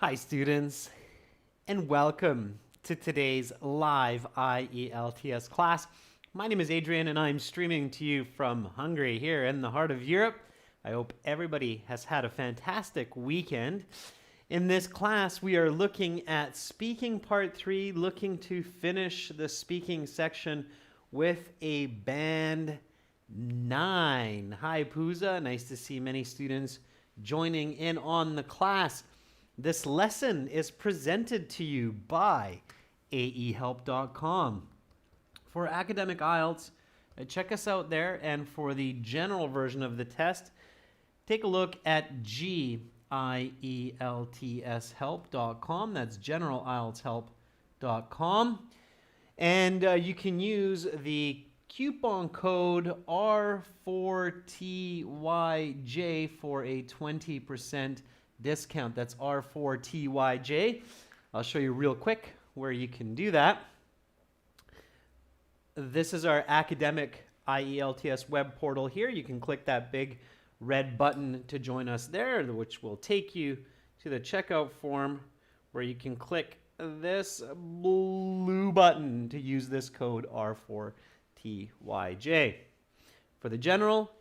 Hi students, and welcome to today's live IELTS class. My name is Adrian and I'm streaming to you from Hungary here in the heart of Europe. I hope everybody has had a fantastic weekend. In this class, we are looking at speaking part 3, looking to finish the speaking section with a band 9. Hi Pooza, nice to see many students joining in on the class. This lesson is presented to you by aehelp.com. For academic IELTS, check us out there, and for the general version of the test, take a look at gieltshelp.com. That's generalieltshelp.com. And you can use the coupon code R4TYJ for a 20% discount. That's R4TYJ. I'll show you real quick where you can do that. This is our academic IELTS web portal here. You can click that big red button to join us there, which will take you to the checkout form where you can click this blue button to use this code R4TYJ. For the general,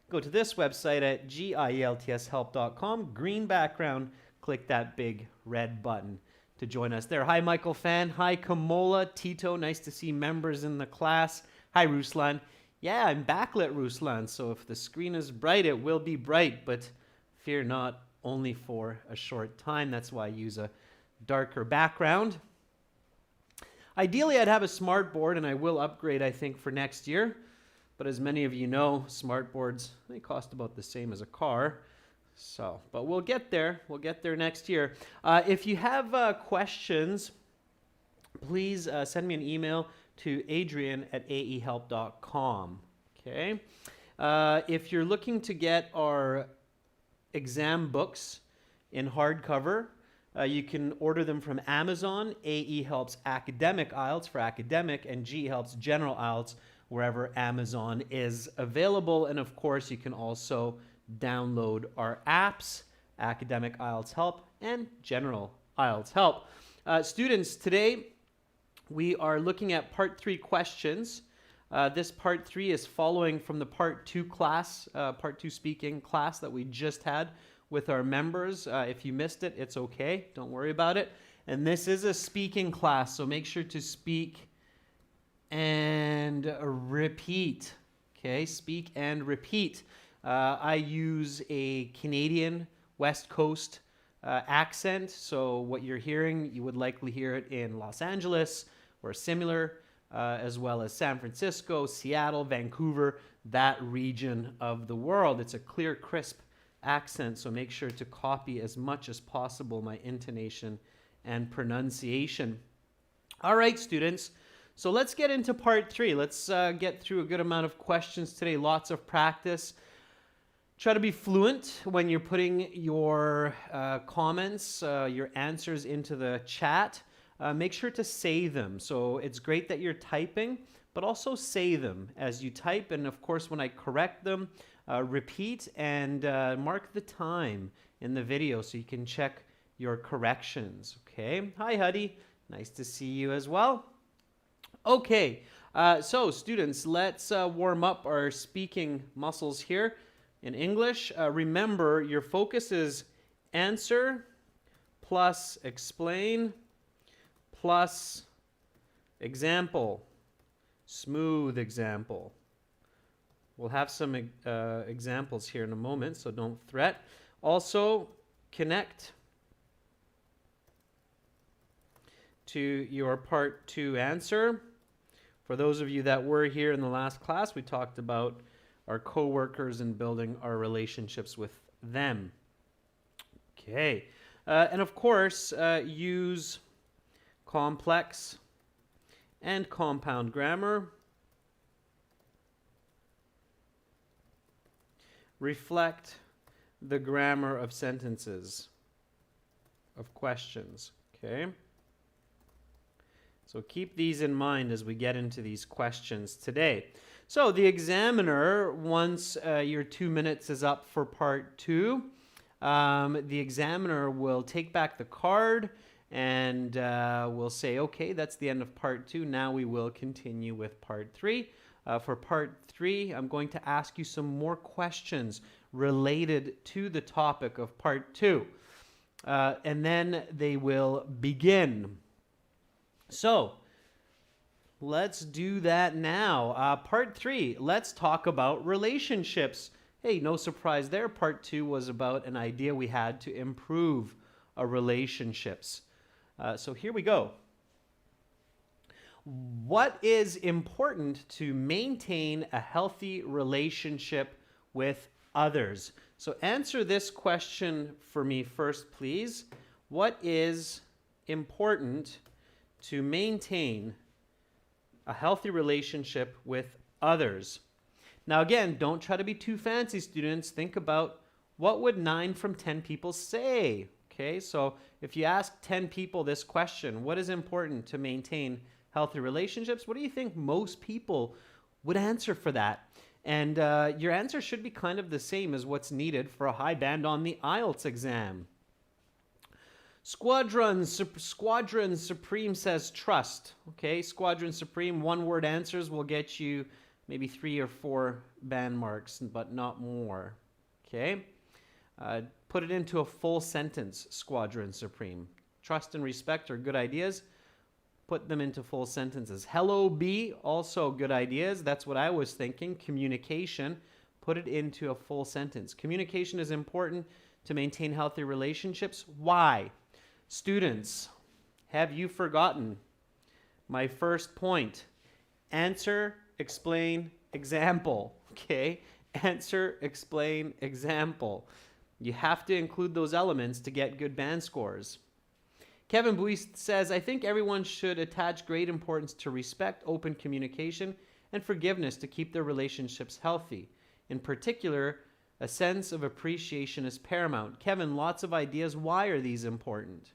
go to this website at gieltshelp.com. Green background, click that big red button to join us there. Hi, Michael Fan. Hi, Kamola. Tito, nice to see members in the class. Hi, Ruslan. Yeah, I'm backlit, Ruslan, so if the screen is bright, it will be bright, but fear not, only for a short time. That's why I use a darker background. Ideally, I'd have a smart board, and I will upgrade, I think, for next year. But as many of you know, smart boards, they cost about the same as a car. But we'll get there. We'll get there next year. If you have questions, please send me an email to adrian@aehelp.com. Okay. If you're looking to get our exam books in hardcover, you can order them from Amazon. AE Helps Academic IELTS for academic, and G Helps General IELTS wherever Amazon is available. And of course, you can also download our apps, Academic IELTS Help and General IELTS Help. Students, today we are looking at part 3 questions. This part 3 is following from the part 2 class, part 2 speaking class that we just had with our members. If you missed it, it's okay. Don't worry about it. And this is a speaking class, so make sure to speak and repeat. Okay, speak and repeat. I use a Canadian West Coast accent, so what you're hearing, you would likely hear it in Los Angeles or similar, as well as San Francisco, Seattle, Vancouver, that region of the world. It's a clear, crisp accent, so make sure to copy as much as possible my intonation and pronunciation. All right, students. So let's get into part 3. Let's get through a good amount of questions today, lots of practice. Try to be fluent when you're putting your comments, your answers into the chat. Make sure to say them. So it's great that you're typing, but also say them as you type. And of course, when I correct them, repeat and mark the time in the video so you can check your corrections. Okay. Hi, Huddy. Nice to see you as well. Okay, so students, let's warm up our speaking muscles here in English. Remember, your focus is answer plus explain plus example, smooth example. We'll have some examples here in a moment, so don't fret. Also, connect to your part 2 answer. For those of you that were here in the last class, we talked about our coworkers and building our relationships with them. Okay. And of course, use complex and compound grammar. Reflect the grammar of sentences, of questions. Okay. So keep these in mind as we get into these questions today. So the examiner, once your 2 minutes is up for part 2, the examiner will take back the card and we'll say, okay, that's the end of part 2. Now we will continue with part 3. For part 3, I'm going to ask you some more questions related to the topic of part 2. And then they will begin. So, let's do that now. Part 3, let's talk about relationships. Hey, no surprise there. Part 2 was about an idea we had to improve our relationships. So here we go. What is important to maintain a healthy relationship with others? So answer this question for me first, please. What is important to maintain a healthy relationship with others? Now again, don't try to be too fancy, students. Think about what would 9 from 10 people say? Okay, so if you ask 10 people this question, what is important to maintain healthy relationships? What do you think most people would answer for that? And your answer should be kind of the same as what's needed for a high band on the IELTS exam. Squadron Supreme says trust. Okay, Squadron Supreme, one-word answers will get you maybe 3 or 4 band marks, but not more. Okay, put it into a full sentence, Squadron Supreme. Trust and respect are good ideas. Put them into full sentences. Hello, B, also good ideas. That's what I was thinking. Communication, put it into a full sentence. Communication is important to maintain healthy relationships. Why? Students, have you forgotten my first point? Answer, explain, example. Okay? Answer, explain, example. You have to include those elements to get good band scores. Kevin Buist says, I think everyone should attach great importance to respect, open communication, and forgiveness to keep their relationships healthy. In particular, a sense of appreciation is paramount. Kevin, lots of ideas. Why are these important?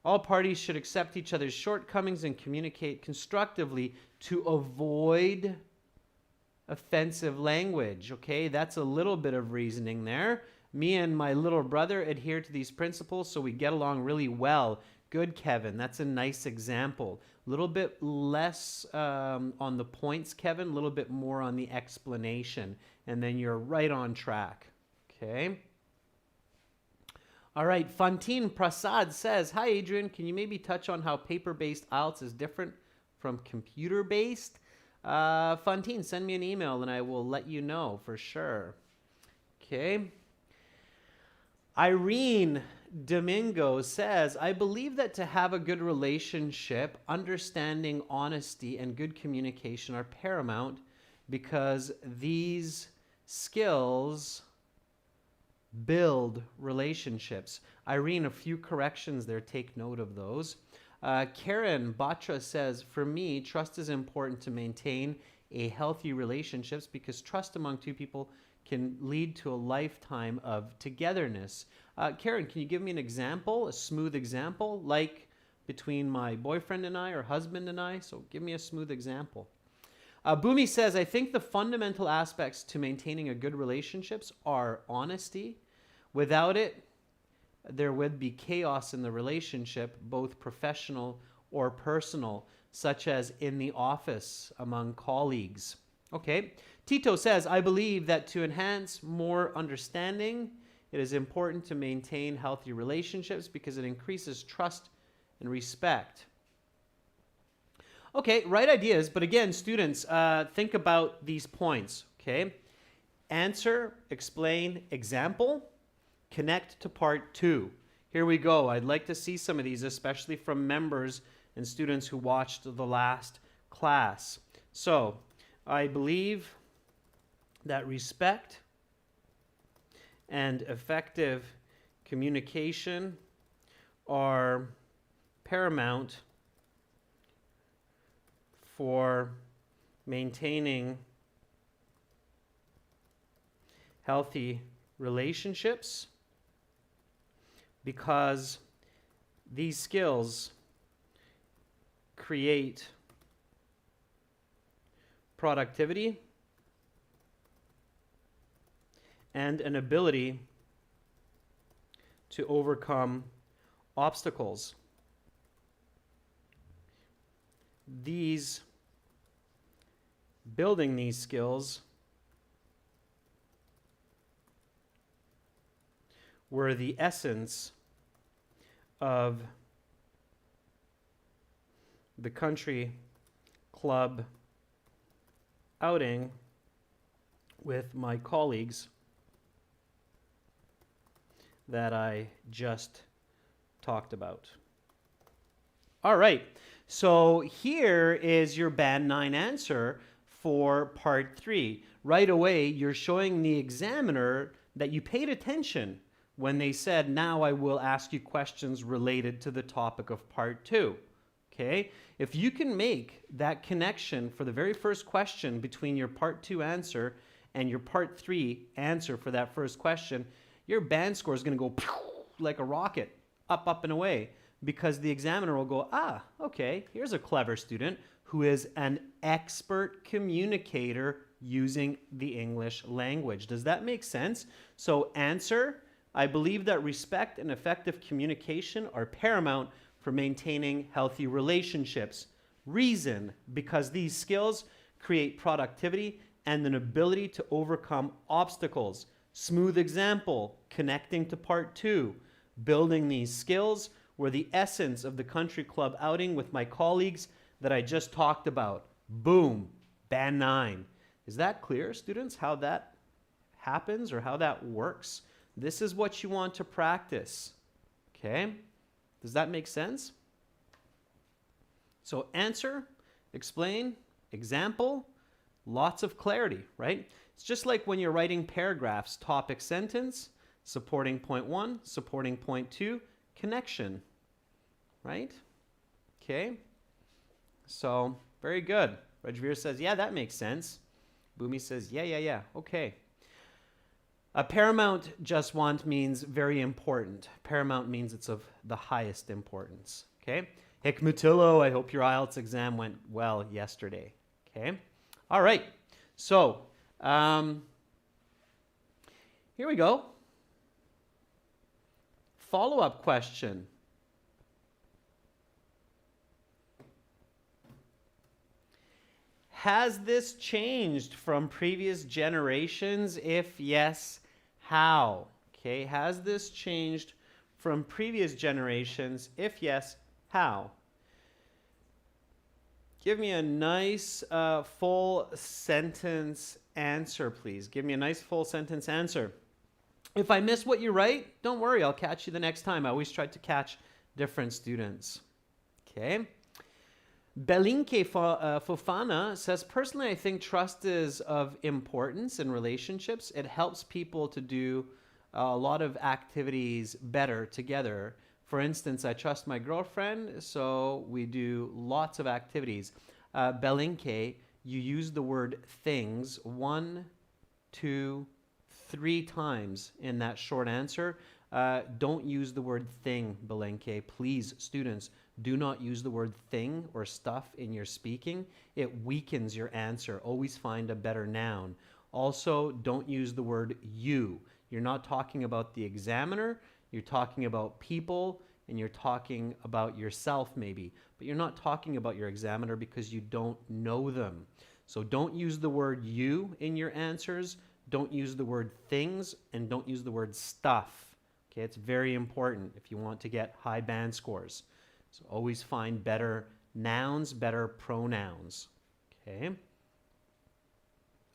All parties should accept each other's shortcomings and communicate constructively to avoid offensive language. Okay, that's a little bit of reasoning there. Me and my little brother adhere to these principles so we get along really well. Good, Kevin. That's a nice example. A little bit less on the points, Kevin. A little bit more on the explanation. And then you're right on track. Okay. All right. Fantine Prasad says, hi, Adrian. Can you maybe touch on how paper-based IELTS is different from computer-based? Fantine, send me an email and I will let you know for sure. Okay. Irene Domingo says, I believe that to have a good relationship, understanding, honesty, and good communication are paramount because these skills build relationships. Irene, a few corrections there. Take note of those. Karen Batra says, for me, trust is important to maintain a healthy relationships because trust among two people can lead to a lifetime of togetherness. Karen, can you give me an example, a smooth example, like between my boyfriend and I or husband and I? So give me a smooth example. Boomy says, I think the fundamental aspects to maintaining a good relationships are honesty. Without it, there would be chaos in the relationship, both professional or personal, such as in the office among colleagues. Okay. Tito says, I believe that to enhance more understanding, it is important to maintain healthy relationships because it increases trust and respect. Okay, right ideas, but again, students, think about these points, okay? Answer, explain, example, connect to part 2. Here we go. I'd like to see some of these, especially from members and students who watched the last class. So, I believe that respect and effective communication are paramount for maintaining healthy relationships because these skills create productivity and an ability to overcome obstacles. Building these skills were the essence of the country club outing with my colleagues that I just talked about. All right, so here is your Band 9 answer for part 3. Right away, you're showing the examiner that you paid attention when they said, now I will ask you questions related to the topic of part 2. Okay, if you can make that connection for the very first question between your part 2 answer and your part 3 answer for that first question, your band score is going to go like a rocket, up, up, and away, because the examiner will go, okay, here's a clever student who is an expert communicator using the English language. Does that make sense? So answer, I believe that respect and effective communication are paramount for maintaining healthy relationships. Reason, because these skills create productivity and an ability to overcome obstacles. Smooth example, connecting to part 2. Building these skills were the essence of the country club outing with my colleagues that I just talked about. Boom, Band 9. Is that clear, students, how that happens or how that works? This is what you want to practice, okay? Does that make sense? So answer, explain, example, lots of clarity, right? It's just like when you're writing paragraphs, topic, sentence, supporting point 1, supporting point 2, connection, right? Okay. So very good. Rajveer says, yeah, that makes sense. Bhumi says, yeah. Okay. Paramount, Jaswant, means very important. Paramount means it's of the highest importance. Okay. Hikmatillo, I hope your IELTS exam went well yesterday. Okay. All right. So here we go. Follow-up question. Has this changed from previous generations? If yes, how? Okay, has this changed from previous generations? If yes, how? Give me a nice full sentence answer, please. Give me a nice full sentence answer. If I miss what you write, don't worry, I'll catch you the next time. I always try to catch different students. Okay. Belinke Fofana says, personally, I think trust is of importance in relationships. It helps people to do a lot of activities better together. For instance, I trust my girlfriend, so we do lots of activities. Belinke, you use the word things 1, 2, 3 times in that short answer. Don't use the word thing, Belinke. Please, students, do not use the word thing or stuff in your speaking. It weakens your answer. Always find a better noun. Also, don't use the word you. You're not talking about the examiner. You're talking about people, and you're talking about yourself maybe. But you're not talking about your examiner because you don't know them. So don't use the word you in your answers. Don't use the word things, and don't use the word stuff. Okay, it's very important if you want to get high band scores. So always find better nouns, better pronouns. Okay.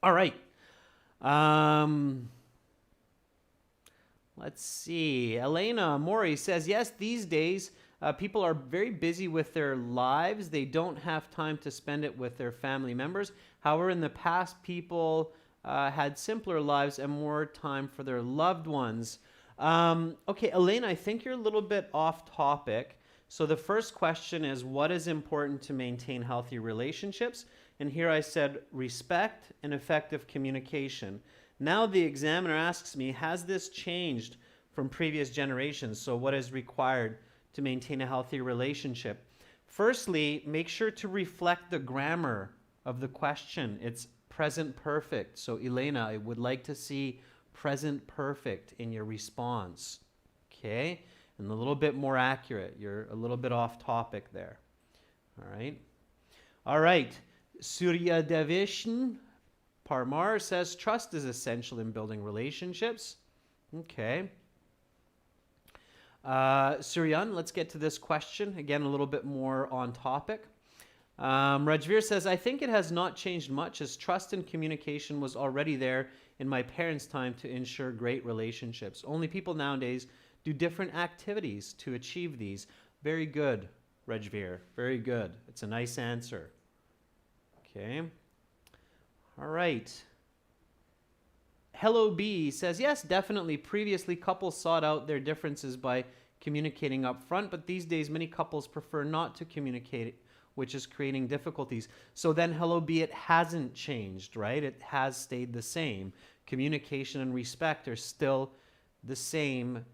All right. Let's see. Elena Mori says, yes, these days people are very busy with their lives. They don't have time to spend it with their family members. However, in the past, people had simpler lives and more time for their loved ones. Okay, Elena, I think you're a little bit off topic. So the first question is, what is important to maintain healthy relationships? And here I said respect and effective communication. Now the examiner asks me, has this changed from previous generations? So what is required to maintain a healthy relationship? Firstly, make sure to reflect the grammar of the question. It's present perfect. So Elena, I would like to see present perfect in your response. Okay, and a little bit more accurate. You're a little bit off topic there. All right. All right. Surya Devishan Parmar says trust is essential in building relationships. Okay. Suryan, let's get to this question. Again, a little bit more on topic. Rajveer says, I think it has not changed much as trust and communication was already there in my parents' time to ensure great relationships. Only people nowadays do different activities to achieve these. Very good, Rajveer. Very good. It's a nice answer. Okay. All right. Hello B says, yes, definitely. Previously, couples sought out their differences by communicating up front, but these days many couples prefer not to communicate, which is creating difficulties. So then, hello B, it hasn't changed, right? It has stayed the same. Communication and respect are still the same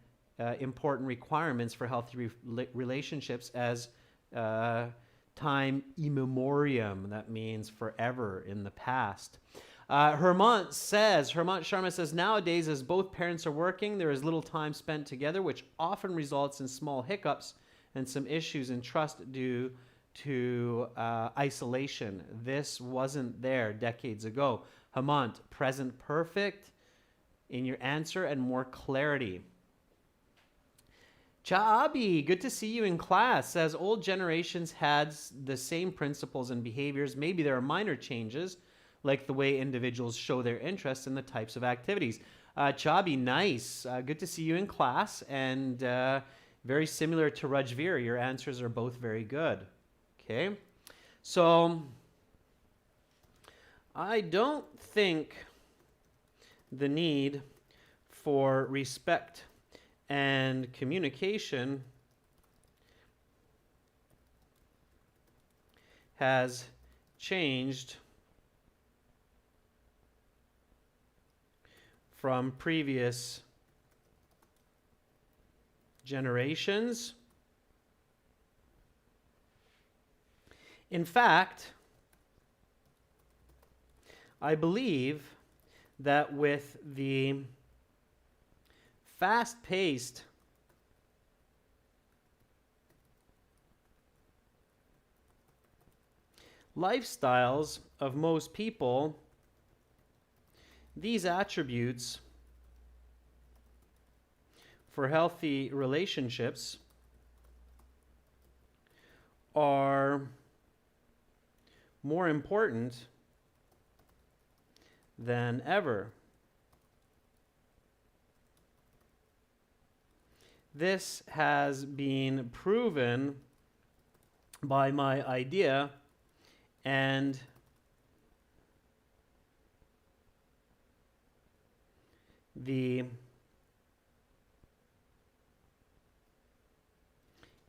important requirements for healthy relationships as time immemorium. That means forever in the past. Hermant Sharma says, nowadays, as both parents are working, there is little time spent together, which often results in small hiccups and some issues in trust due to isolation. This wasn't there decades ago. Hemant, present perfect in your answer and more clarity. Chaabi, good to see you in class. Says old generations had the same principles and behaviors. Maybe there are minor changes, like the way individuals show their interest in the types of activities. Chaabi, nice. Good to see you in class. And very similar to Rajveer, your answers are both very good. Okay, so I don't think the need for respect and communication has changed from previous generations. In fact, I believe that with the fast-paced lifestyles of most people, these attributes for healthy relationships are more important than ever. This has been proven by my idea and the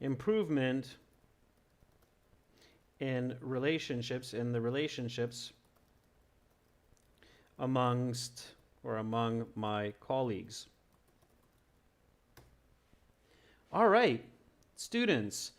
improvement in relationships, in the relationships amongst or among my colleagues. All right, students,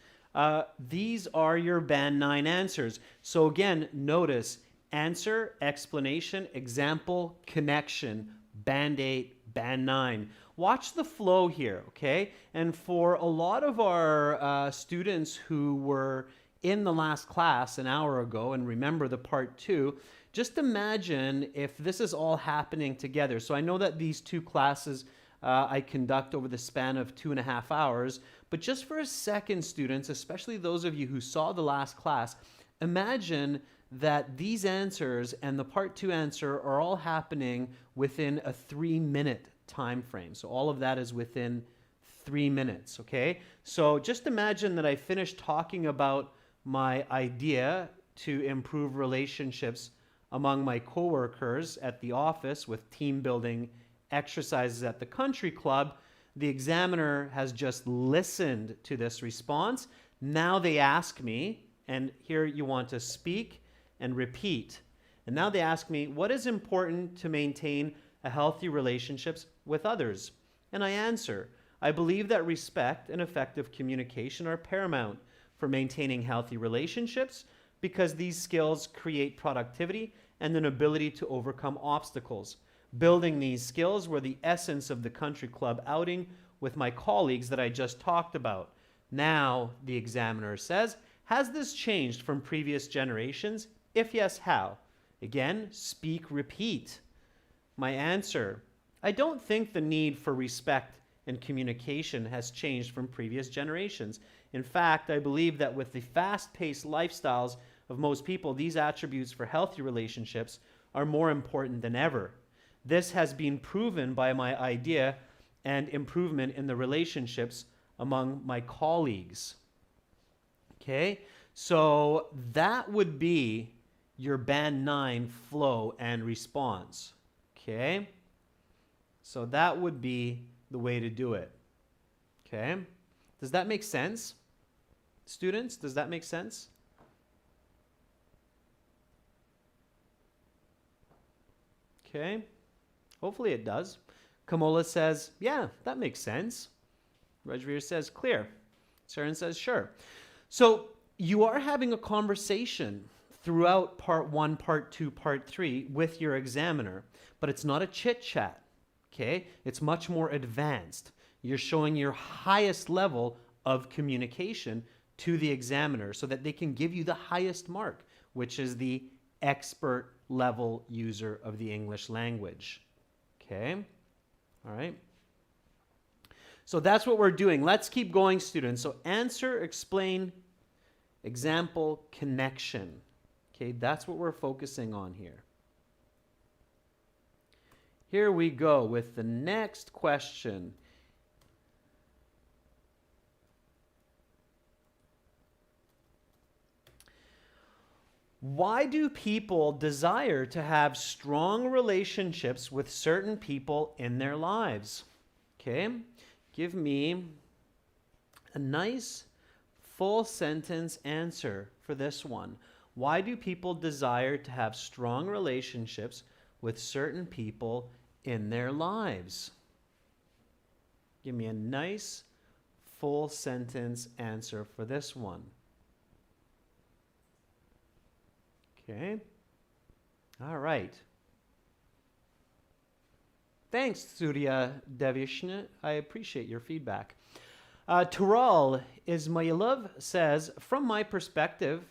these are your Band 9 answers. So again, notice answer, explanation, example, connection, Band 8, Band 9. Watch the flow here, okay? And for a lot of our students who were in the last class an hour ago and remember the part 2, just imagine if this is all happening together. So I know that these 2 classes I conduct over the span of 2.5 hours, but just for a second, students, especially those of you who saw the last class, imagine that these answers and the part 2 answer are all happening within a 3-minute time frame. So all of that is within 3 minutes, okay? So just imagine that I finished talking about my idea to improve relationships among my coworkers at the office with team building exercises at the country club. The examiner has just listened to this response. Now they ask me, and here you want to speak and repeat. And now they ask me, what is important to maintain a healthy relationships with others? And I answer, I believe that respect and effective communication are paramount for maintaining healthy relationships because these skills create productivity and an ability to overcome obstacles. Building these skills were the essence of the country club outing with my colleagues that I just talked about. Now, the examiner says, has this changed from previous generations? If yes, how? Again, speak, repeat. My answer, I don't think the need for respect and communication has changed from previous generations. In fact, I believe that with the fast-paced lifestyles of most people, these attributes for healthy relationships are more important than ever. This has been proven by my idea and improvement in the relationships among my colleagues. Okay, so that would be your Band 9 flow and response. Okay, so that would be the way to do it. Okay, does that make sense? Students, does that make sense? Okay, hopefully it does. Kamola says, yeah, that makes sense. Rajveer says, clear. Saren says, sure. So you are having a conversation throughout part 1, part 2, part 3 with your examiner, but it's not a chit chat. Okay, it's much more advanced. You're showing your highest level of communication to the examiner so that they can give you the highest mark, which is the expert level user of the English language. Okay, all right. So that's what we're doing. Let's keep going, students. So answer, explain, example, connection. Okay, that's what we're focusing on here. Here we go with the next question. Why do people desire to have strong relationships with certain people in their lives? Okay, give me a nice full sentence answer for this one. Why do people desire to have strong relationships with certain people in their lives? Give me a nice full sentence answer for this one. Okay. All right. Thanks, Surya Devishna. I appreciate your feedback. Tural Ismailov says, from my perspective,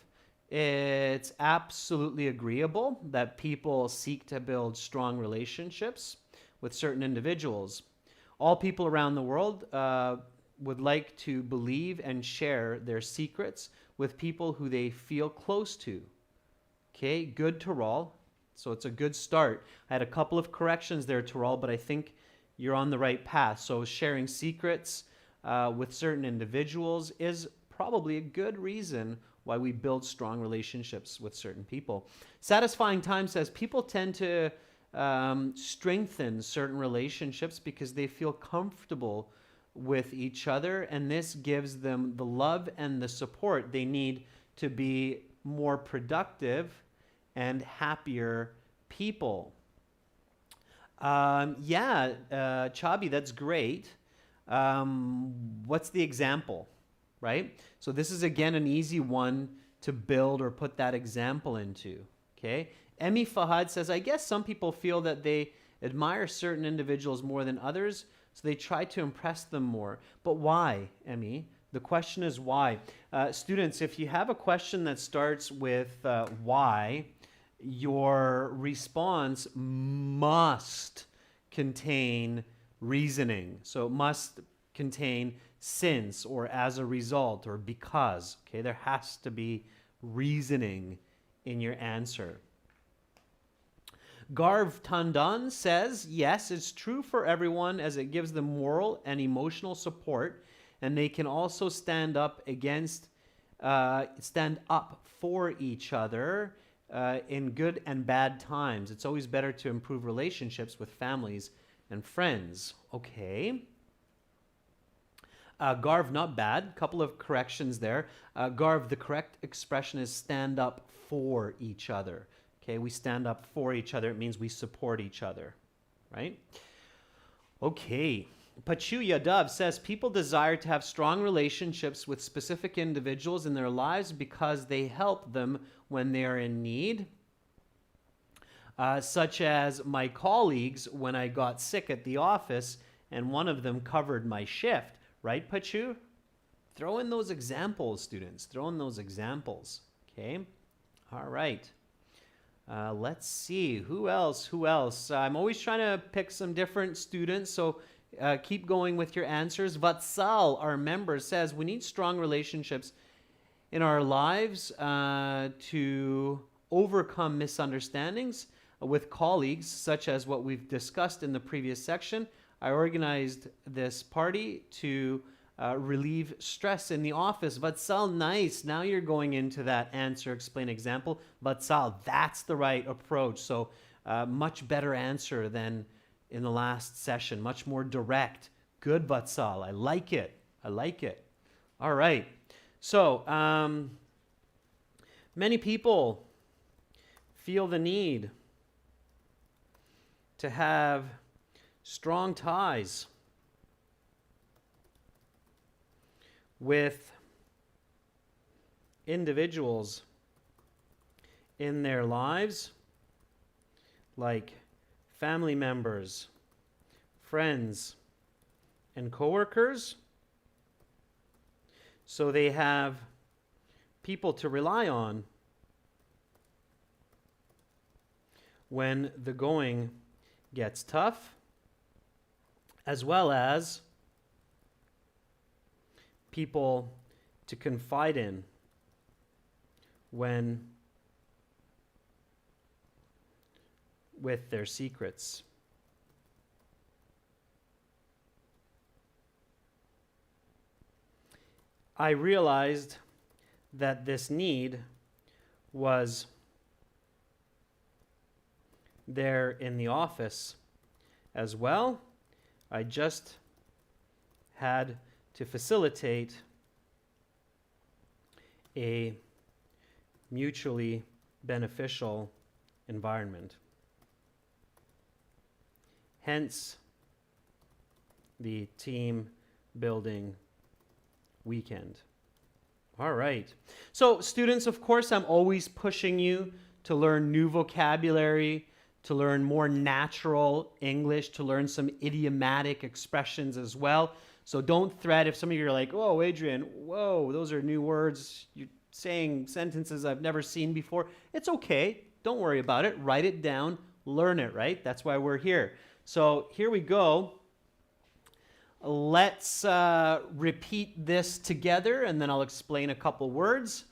it's absolutely agreeable that people seek to build strong relationships with certain individuals. All people around the world would like to believe and share their secrets with people who they feel close to. Okay, good, Tural. So it's a good start. I had a couple of corrections there, Tural, but I think you're on the right path. So sharing secrets with certain individuals is probably a good reason why we build strong relationships with certain people. Satisfying Time says people tend to strengthen certain relationships because they feel comfortable with each other, and this gives them the love and the support they need to be more productive and happier people. Chabi, that's great. What's the example, right? So this is, again, an easy one to build or put that example into, okay? Emmy Fahad says, I guess some people feel that they admire certain individuals more than others, so they try to impress them more. But why, Emmy? The question is why. Students, if you have a question that starts with why, your response must contain reasoning. So it must contain since or as a result or because. Okay, there has to be reasoning in your answer. Garv Tandon says, yes, it's true for everyone as it gives them moral and emotional support, and they can also stand up for each other in good and bad times. It's always better to improve relationships with families and friends. Okay. Garv, not bad. Couple of corrections there. Garv, the correct expression is stand up for each other. Okay, we stand up for each other. It means we support each other, right? Okay. Pachu Yadav says, people desire to have strong relationships with specific individuals in their lives because they help them when they are in need. Such as my colleagues when I got sick at the office and one of them covered my shift. Right, Pachu? Throw in those examples, students. Throw in those examples. Okay? All right. Let's see. Who else? Who else? I'm always trying to pick some different students, so keep going with your answers. Vatsal, our member, says we need strong relationships in our lives to overcome misunderstandings with colleagues, such as what we've discussed in the previous section. I organized this party to relieve stress in the office. Vatsal, nice. Now you're going into that answer, explain, example. Vatsal, that's the right approach. So much better answer than in the last session. Much more direct. Good, Vatsal. I like it. I like it. All right. So many people feel the need to have strong ties with individuals in their lives, like family members, friends, and coworkers. So they have people to rely on when the going gets tough, as well as people to confide in when with their secrets. I realized that this need was there in the office as well. I just had to facilitate a mutually beneficial environment. Hence, the team building weekend. All right. So students, of course, I'm always pushing you to learn new vocabulary, to learn more natural English, to learn some idiomatic expressions as well. So don't threat if some of you are like, oh, Adrian, whoa, those are new words. You're saying sentences I've never seen before. It's okay. Don't worry about it. Write it down. Learn it, right? That's why we're here. So here we go. Let's repeat this together, and then I'll explain a couple words.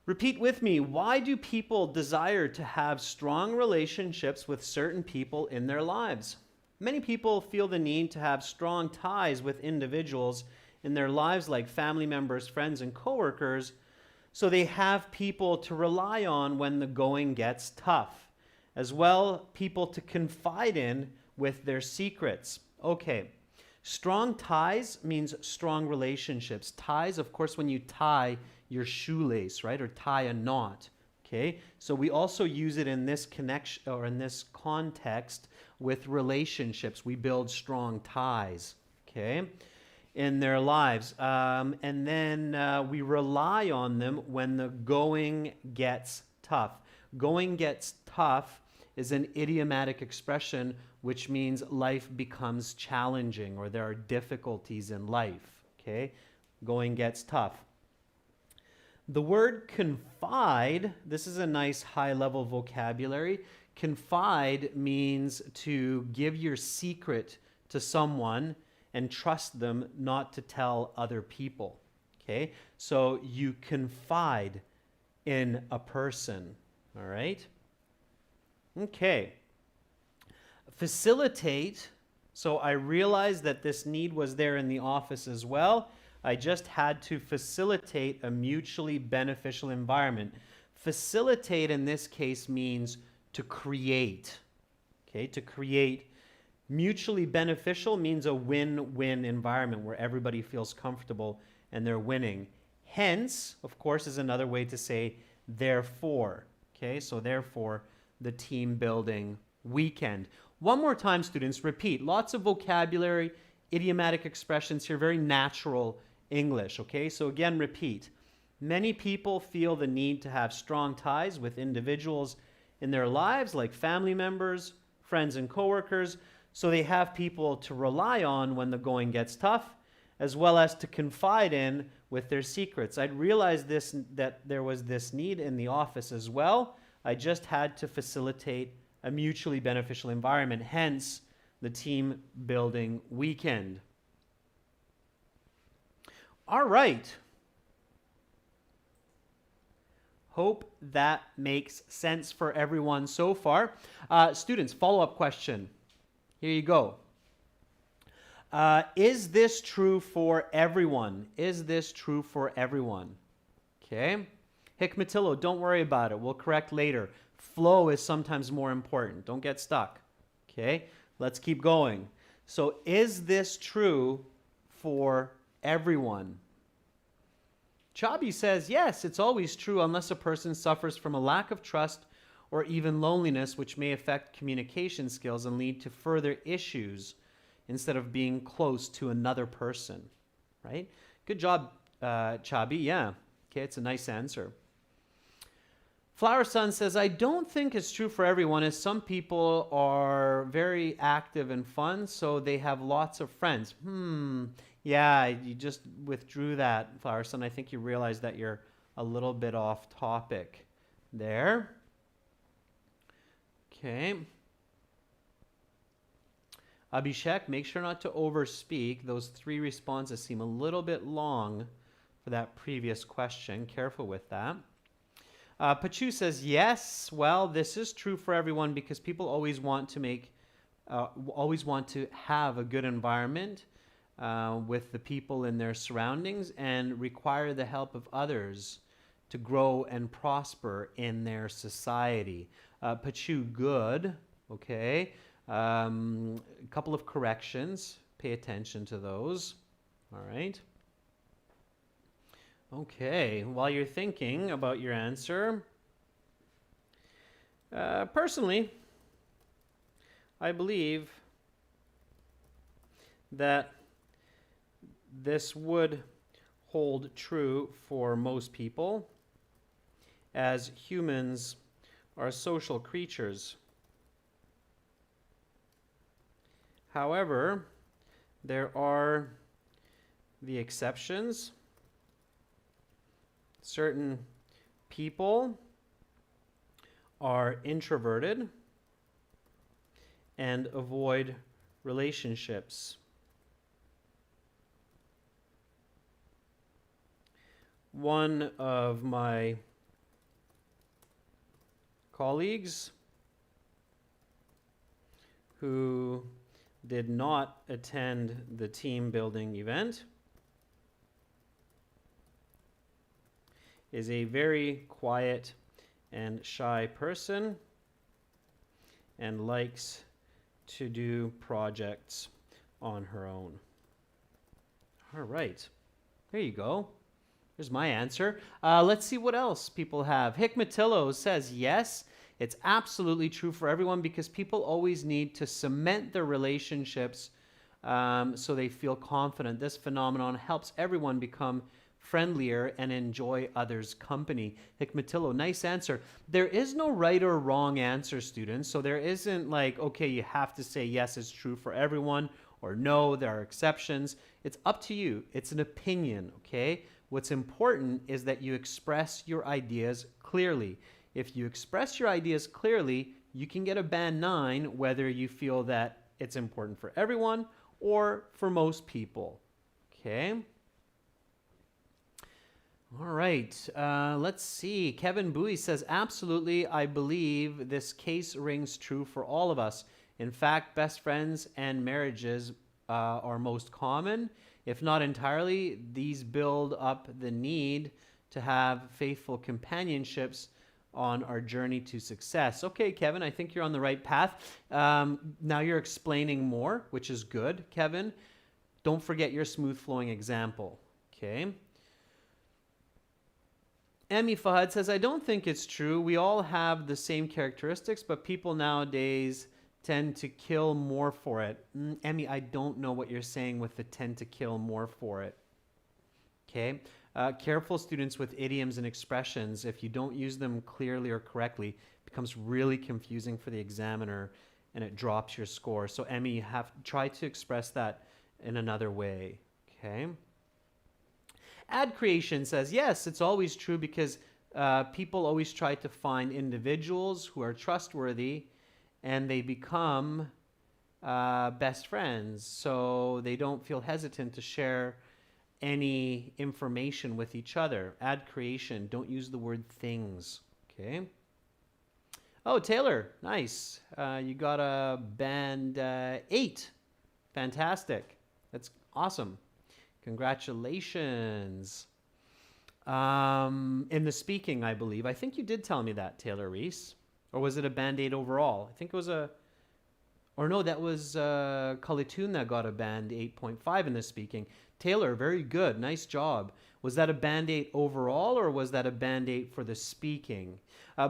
Repeat with me. Why do people desire to have strong relationships with certain people in their lives? Many people feel the need to have strong ties with individuals in their lives, like family members, friends, and coworkers, so they have people to rely on when the going gets tough. As well, people to confide in with their secrets. Okay. Strong ties means strong relationships. Ties, of course, when you tie your shoelace, right? Or tie a knot. Okay? So we also use it in this connection or in this context with relationships. We build strong ties. Okay? In their lives. And then we rely on them when the going gets tough. Going gets tough is an idiomatic expression which means life becomes challenging or there are difficulties in life, okay? Going gets tough. The word confide, this is a nice high-level vocabulary. Confide means to give your secret to someone and trust them not to tell other people, okay? So you confide in a person, all right? Okay. Facilitate. So I realized that this need was there in the office as well. I just had to facilitate a mutually beneficial environment. Facilitate in this case means to create. Okay, to create. Mutually beneficial means a win-win environment where everybody feels comfortable and they're winning. Hence, of course, is another way to say therefore. Okay, so therefore, the team building weekend. One more time, students, repeat. Lots of vocabulary, idiomatic expressions here, very natural English, okay? So again, repeat. Many people feel the need to have strong ties with individuals in their lives, like family members, friends, and coworkers, so they have people to rely on when the going gets tough, as well as to confide in with their secrets. I'd realized that there was this need in the office as well. I just had to facilitate a mutually beneficial environment, hence the team building weekend. All right. Hope that makes sense for everyone so far. Students, follow-up question. Here you go. Is this true for everyone? Is this true for everyone? Okay. Hikmatillo, don't worry about it. We'll correct later. Flow is sometimes more important. Don't get stuck. Okay. Let's keep going. So is this true for everyone? Chabi says, yes, it's always true unless a person suffers from a lack of trust or even loneliness, which may affect communication skills and lead to further issues instead of being close to another person, right? Good job, Chabi. Yeah. Okay, it's a nice answer. Flower Sun says, I don't think it's true for everyone, as some people are very active and fun, so they have lots of friends. Yeah, you just withdrew that, Flower Sun. I think you realize that you're a little bit off topic there. Okay. Abhishek, make sure not to overspeak. Those 3 responses seem a little bit long for that previous question. Careful with that. Pachu says, yes, well, this is true for everyone because people always want to have a good environment with the people in their surroundings and require the help of others to grow and prosper in their society. Pachu, good. Okay. A couple of corrections. Pay attention to those. All right. Okay, while you're thinking about your answer, personally, I believe that this would hold true for most people, as humans are social creatures. However, there are the exceptions. Certain people are introverted and avoid relationships. One of my colleagues who did not attend the team building event is a very quiet and shy person and likes to do projects on her own. All right, there you go. There's my answer. Let's see what else people have. Hikmatillo says, yes, it's absolutely true for everyone because people always need to cement their relationships so they feel confident. This phenomenon helps everyone become friendlier and enjoy others' company. Hikmatillo, nice answer. There is no right or wrong answer, students. So there isn't like, okay, you have to say yes, it's true for everyone, or no, there are exceptions. It's up to you. It's an opinion, okay? What's important is that you express your ideas clearly. If you express your ideas clearly, you can get a band 9 whether you feel that it's important for everyone or for most people, okay? All right, let's see. Kevin Bowie says, absolutely, I believe this case rings true for all of us. In fact, best friends and marriages are most common. If not entirely, these build up the need to have faithful companionships on our journey to success. Okay, Kevin, I think you're on the right path. Now you're explaining more, which is good, Kevin. Don't forget your smooth flowing example, okay? Emmy Fahad says, I don't think it's true. We all have the same characteristics, but people nowadays tend to kill more for it. Emmy, I don't know what you're saying with the tend to kill more for it. Okay? Careful, students, with idioms and expressions. If you don't use them clearly or correctly, it becomes really confusing for the examiner and it drops your score. So Emmy, you have try to express that in another way. Okay. Ad creation says, yes, it's always true because people always try to find individuals who are trustworthy and they become best friends. So they don't feel hesitant to share any information with each other. Ad creation, don't use the word things. Okay. Oh, Taylor, nice. You got a band 8. Fantastic. That's awesome. Congratulations. In the speaking, I believe. I think you did tell me that, Taylor Reese. Or was it a band 8 overall? I think it was or no, that was Kalitun that got a band 8.5 in the speaking. Taylor, very good. Nice job. Was that a band 8 overall, or was that a band 8 for the speaking?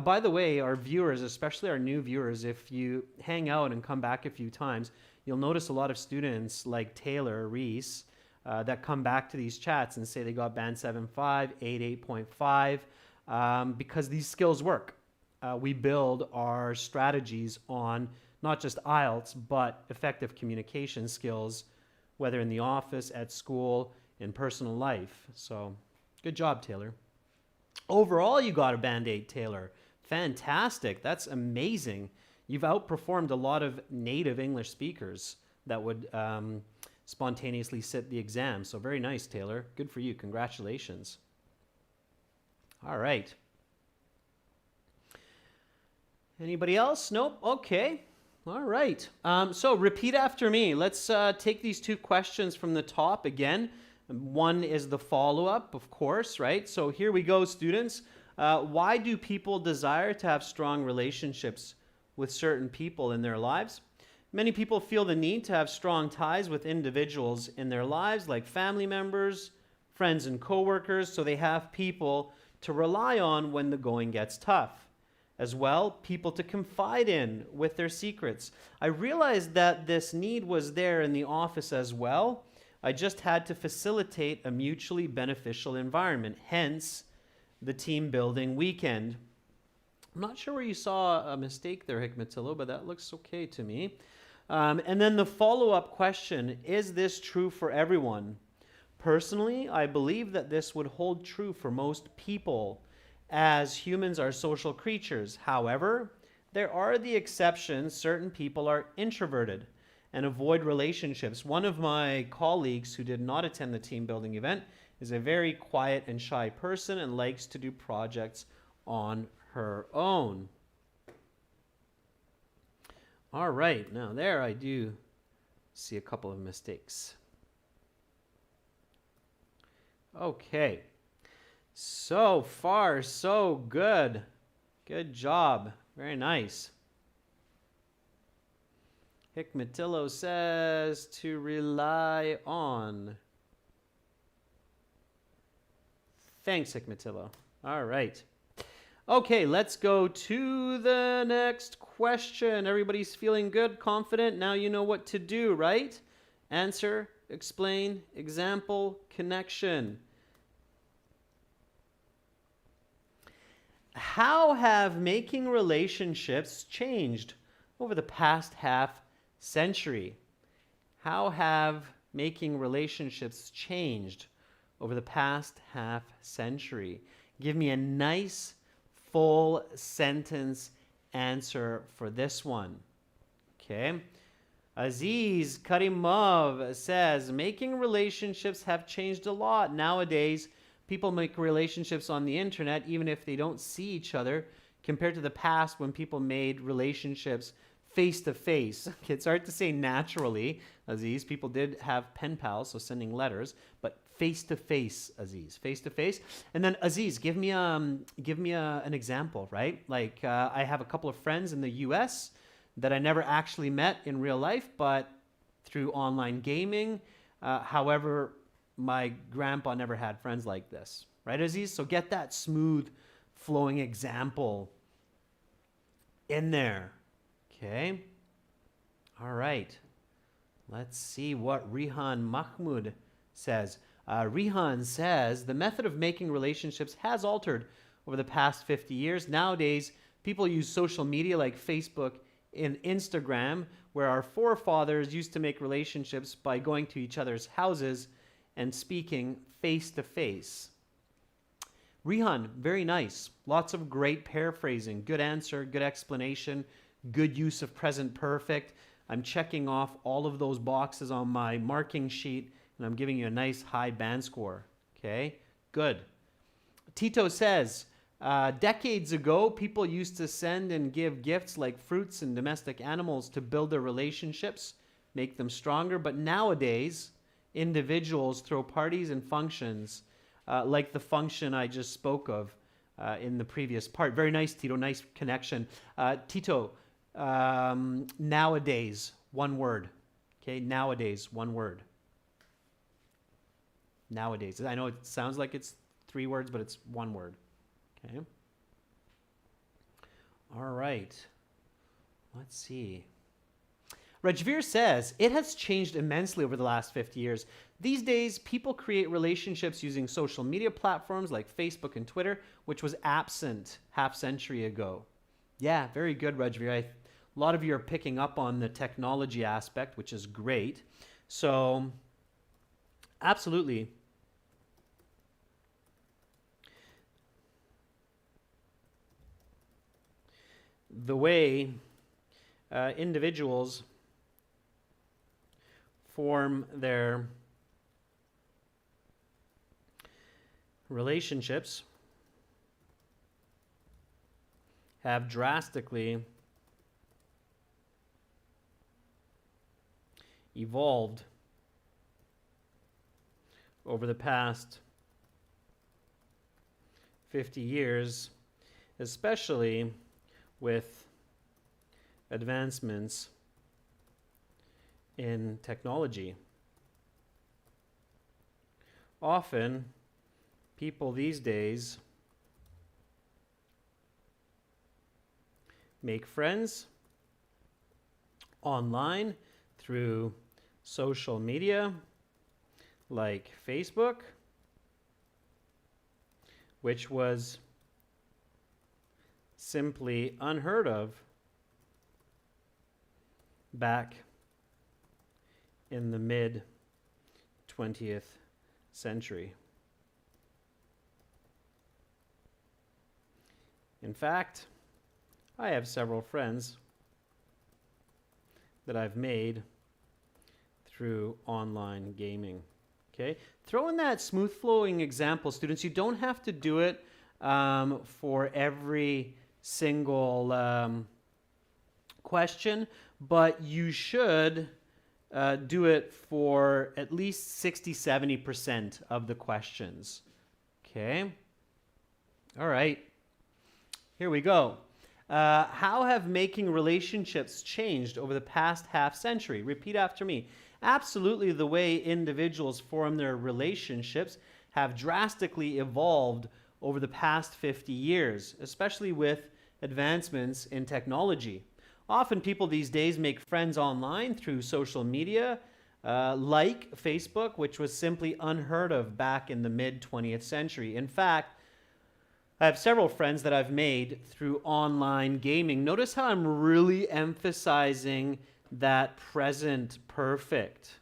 By the way, our viewers, especially our new viewers, if you hang out and come back a few times, you'll notice a lot of students like Taylor Reese that come back to these chats and say they got band 7.5, 8, 8.5, because these skills work. We build our strategies on not just IELTS, but effective communication skills, whether in the office, at school, in personal life. So good job, Taylor. Overall, you got a band 8, Taylor. Fantastic. That's amazing. You've outperformed a lot of native English speakers that would spontaneously sit the exam. So very nice, Taylor. Good for you. Congratulations. All right. Anybody else? Nope. Okay. All right. So repeat after me. Let's take these 2 questions from the top again. One is the follow-up, of course, right? So here we go, students. Why do people desire to have strong relationships with certain people in their lives? Many people feel the need to have strong ties with individuals in their lives, like family members, friends, and coworkers, so they have people to rely on when the going gets tough. As well, people to confide in with their secrets. I realized that this need was there in the office as well. I just had to facilitate a mutually beneficial environment, hence the team building weekend. I'm not sure where you saw a mistake there, Hikmatillo, but that looks okay to me. And then the follow-up question, is this true for everyone? Personally, I believe that this would hold true for most people, as humans are social creatures. However, there are the exceptions. Certain people are introverted and avoid relationships. One of my colleagues who did not attend the team building event is a very quiet and shy person and likes to do projects on her own. All right, now there I do see a couple of mistakes. Okay. So far, so good. Good job. Very nice. Hikmatillo says to rely on. Thanks, Hikmatillo. All right. Okay, let's go to the next question. Everybody's feeling good, confident. Now you know what to do, right? Answer, explain, example, connection. How have making relationships changed over the past half century? How have making relationships changed over the past half century? Give me a nice full sentence answer for this one. Okay. Aziz Karimov says, making relationships have changed a lot. Nowadays, people make relationships on the internet even if they don't see each other, compared to the past when people made relationships face to face. It's hard to say naturally, Aziz. People did have pen pals, so sending letters, but face to face, Aziz, face to face. And then Aziz, give me an example, right? Like I have a couple of friends in the U.S. that I never actually met in real life, but through online gaming. However, my grandpa never had friends like this, right, Aziz? So get that smooth flowing example in there. Okay. All right. Let's see what Rihan Mahmoud says. Rihan says, the method of making relationships has altered over the past 50 years. Nowadays, people use social media like Facebook, in Instagram, where our forefathers used to make relationships by going to each other's houses and speaking face to face. Rihan, very nice. Lots of great paraphrasing. Good answer, good explanation, good use of present perfect. I'm checking off all of those boxes on my marking sheet, and I'm giving you a nice high band score. Okay, good. Tito says, decades ago, people used to send and give gifts like fruits and domestic animals to build their relationships, make them stronger. But nowadays, individuals throw parties and functions like the function I just spoke of in the previous part. Very nice, Tito. Nice connection. Tito, nowadays, one word. Okay, nowadays, one word. Nowadays. I know it sounds like it's 3 words, but it's 1 word. Okay. All right. Let's see. Rajveer says, it has changed immensely over the last 50 years. These days, people create relationships using social media platforms like Facebook and Twitter, which was absent half century ago. Yeah, very good, Rajveer. A lot of you are picking up on the technology aspect, which is great. So, absolutely. The way individuals form their relationships have drastically evolved over the past 50 years, especially with advancements in technology. Often, people these days make friends online through social media like Facebook, which was simply unheard of back in the mid-20th century. In fact, I have several friends that I've made through online gaming. Okay, throw in that smooth flowing example, students. You don't have to do it for every single question, but you should do it for at least 60-70% of the questions. Okay, all right, here we go. How have making relationships changed over the past half century? Repeat after me. Absolutely, the way individuals form their relationships have drastically evolved over the past 50 years, especially with advancements in technology. Often people these days make friends online through social media, like Facebook, which was simply unheard of back in the mid-20th century. In fact, I have several friends that I've made through online gaming. Notice how I'm really emphasizing that present perfect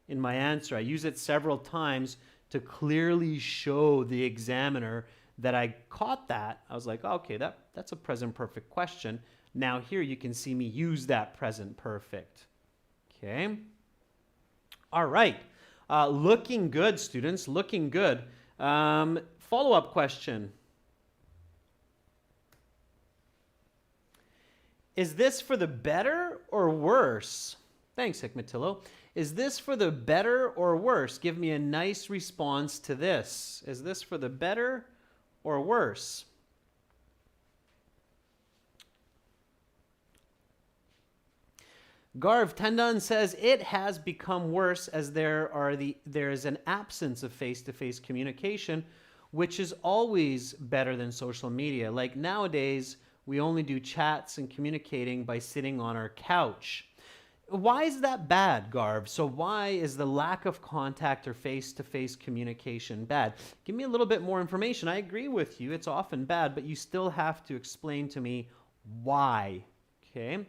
in my answer. I use it several times to clearly show the examiner that I caught that. I was like, oh, okay, that's a present perfect question. Now here you can see me use that present perfect. Okay. All right. Looking good, students. Looking good. Follow-up question. Is this for the better or worse? Thanks, Hikmatillo. Is this for the better or worse? Give me a nice response to this. Is this for the better or worse? Garv Tendon says it has become worse as there is an absence of face-to-face communication, which is always better than social media. Like nowadays, we only do chats and communicating by sitting on our couch. Why is that bad, Garv? So why is the lack of contact or face-to-face communication bad? Give me a little bit more information. I agree with you. It's often bad, but you still have to explain to me why. Okay?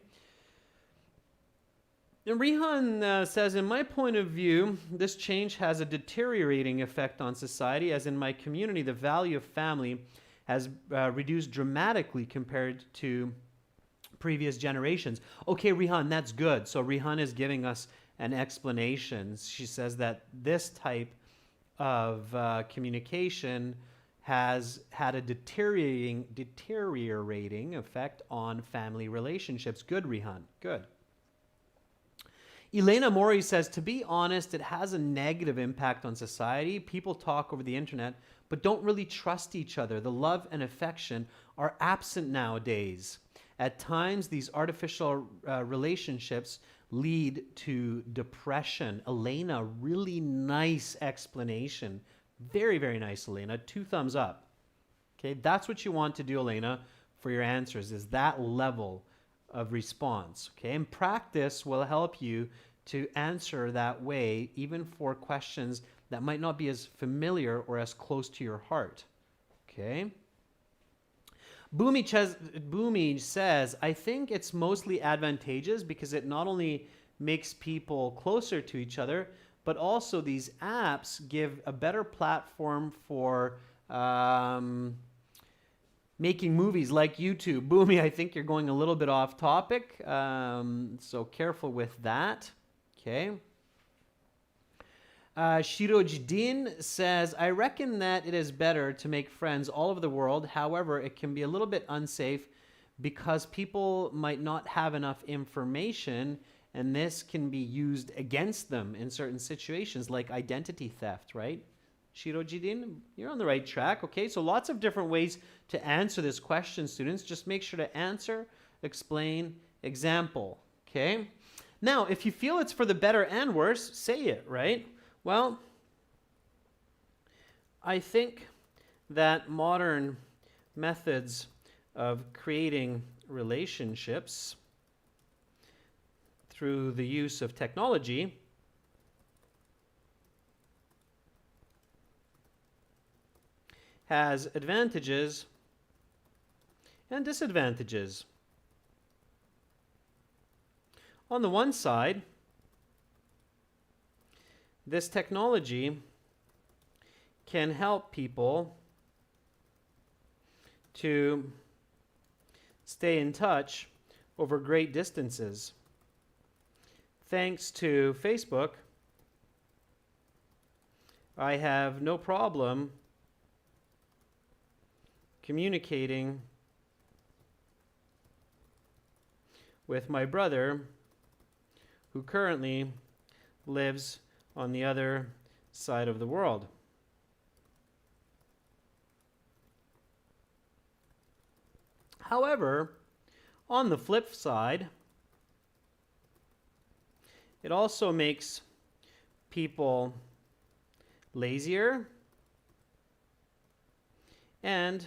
And Rihan says, in my point of view, this change has a deteriorating effect on society, as in my community, the value of family has reduced dramatically compared to previous generations. Okay, Rihan, that's good. So Rihan is giving us an explanation. She says that this type of communication has had a deteriorating effect on family relationships. Good, Rihan. Good. Elena Mori says, to be honest, it has a negative impact on society. People talk over the internet, but don't really trust each other. The love and affection are absent nowadays. At times, these artificial relationships lead to depression. Elena, really nice explanation. Very, very nice, Elena. 2 thumbs up. Okay, that's what you want to do, Elena, for your answers, is that level of response. Okay, and practice will help you to answer that way, even for questions that might not be as familiar or as close to your heart. Okay. Boomy says, I think it's mostly advantageous because it not only makes people closer to each other, but also these apps give a better platform for making movies like YouTube. Boomy, I think you're going a little bit off topic, so careful with that. Okay. Shirojdin says, I reckon that it is better to make friends all over the world. However, it can be a little bit unsafe because people might not have enough information, and this can be used against them in certain situations like identity theft, right? Shirojdin, you're on the right track. Okay, so lots of different ways to answer this question, students. Just make sure to answer, explain, example. Okay? Now, if you feel it's for the better and worse, say it, right? Well, I think that modern methods of creating relationships through the use of technology has advantages and disadvantages. On the one side, this technology can help people to stay in touch over great distances. Thanks to Facebook, I have no problem communicating with my brother, who currently lives on the other side of the world. However, on the flip side, it also makes people lazier and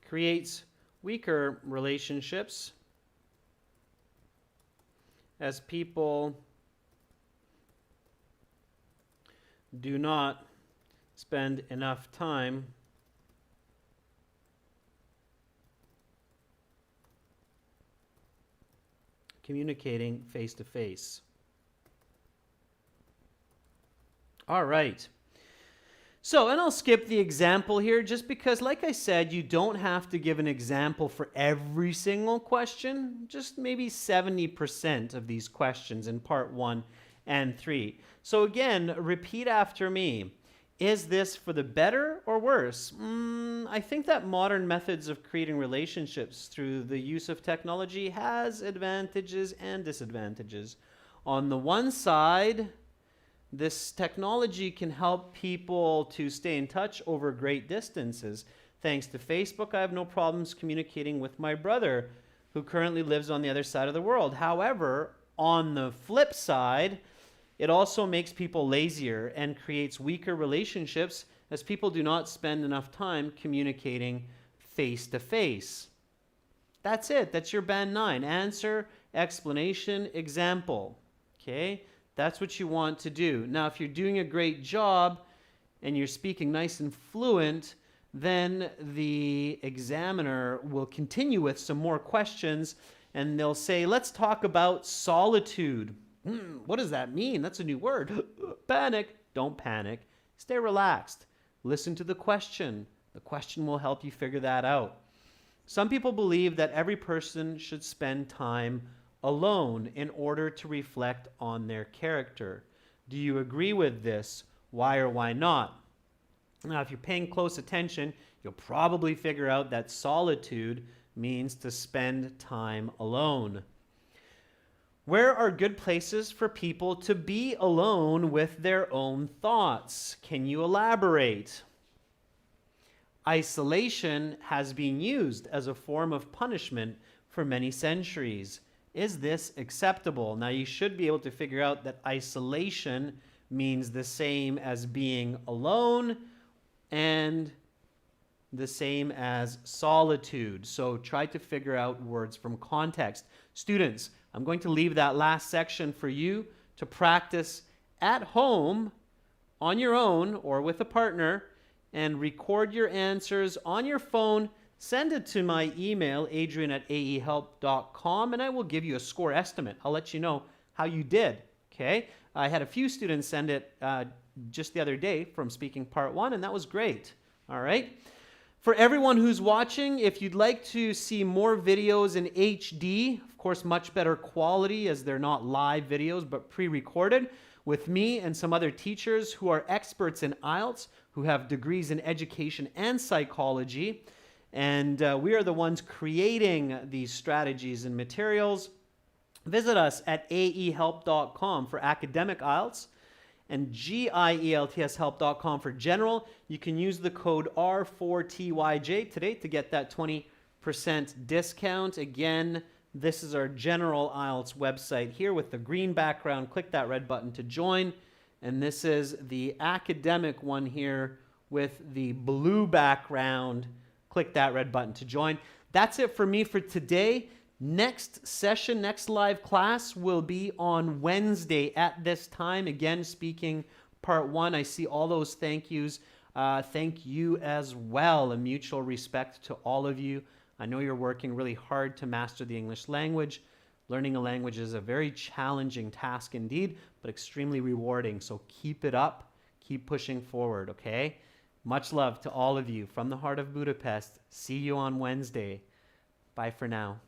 creates weaker relationships as people do not spend enough time communicating face to face. All right. So, and I'll skip the example here just because, like I said, you don't have to give an example for every single question, just maybe 70% of these questions in part 1 and 3. So again, repeat after me. Is this for the better or worse? I think that modern methods of creating relationships through the use of technology has advantages and disadvantages. On the one side, this technology can help people to stay in touch over great distances. Thanks to Facebook, I have no problems communicating with my brother, who currently lives on the other side of the world. However, on the flip side, it also makes people lazier and creates weaker relationships as people do not spend enough time communicating face to face. That's it. That's your band 9. Answer, explanation, example. Okay? That's what you want to do. Now, if you're doing a great job and you're speaking nice and fluent, then the examiner will continue with some more questions, and they'll say, let's talk about solitude. What does that mean? That's a new word. Panic. Don't panic. Stay relaxed. Listen to the question. The question will help you figure that out. Some people believe that every person should spend time alone in order to reflect on their character. Do you agree with this? Why or why not? Now, if you're paying close attention, you'll probably figure out that solitude means to spend time alone. Where are good places for people to be alone with their own thoughts? Can you elaborate? Isolation has been used as a form of punishment for many centuries. Is this acceptable? Now, you should be able to figure out that isolation means the same as being alone and the same as solitude. So try to figure out words from context. Students, I'm going to leave that last section for you to practice at home on your own or with a partner, and record your answers on your phone. Send it to my email, adrian@aehelp.com, and I will give you a score estimate. I'll let you know how you did, okay? I had a few students send it just the other day from speaking part 1, and that was great, all right? For everyone who's watching, if you'd like to see more videos in HD, of course, much better quality as they're not live videos, but pre-recorded, with me and some other teachers who are experts in IELTS, who have degrees in education and psychology, and we are the ones creating these strategies and materials. Visit us at aehelp.com for academic IELTS and gieltshelp.com for general. You can use the code R4TYJ today to get that 20% discount. Again, this is our general IELTS website here with the green background. Click that red button to join. And this is the academic one here with the blue background. Click that red button to join. That's it for me for today. Next session, next live class will be on Wednesday at this time. Again, speaking part 1. I see all those thank yous. Thank you as well. A mutual respect to all of you. I know you're working really hard to master the English language. Learning a language is a very challenging task indeed, but extremely rewarding. So keep it up. Keep pushing forward, okay? Much love to all of you from the heart of Budapest. See you on Wednesday. Bye for now.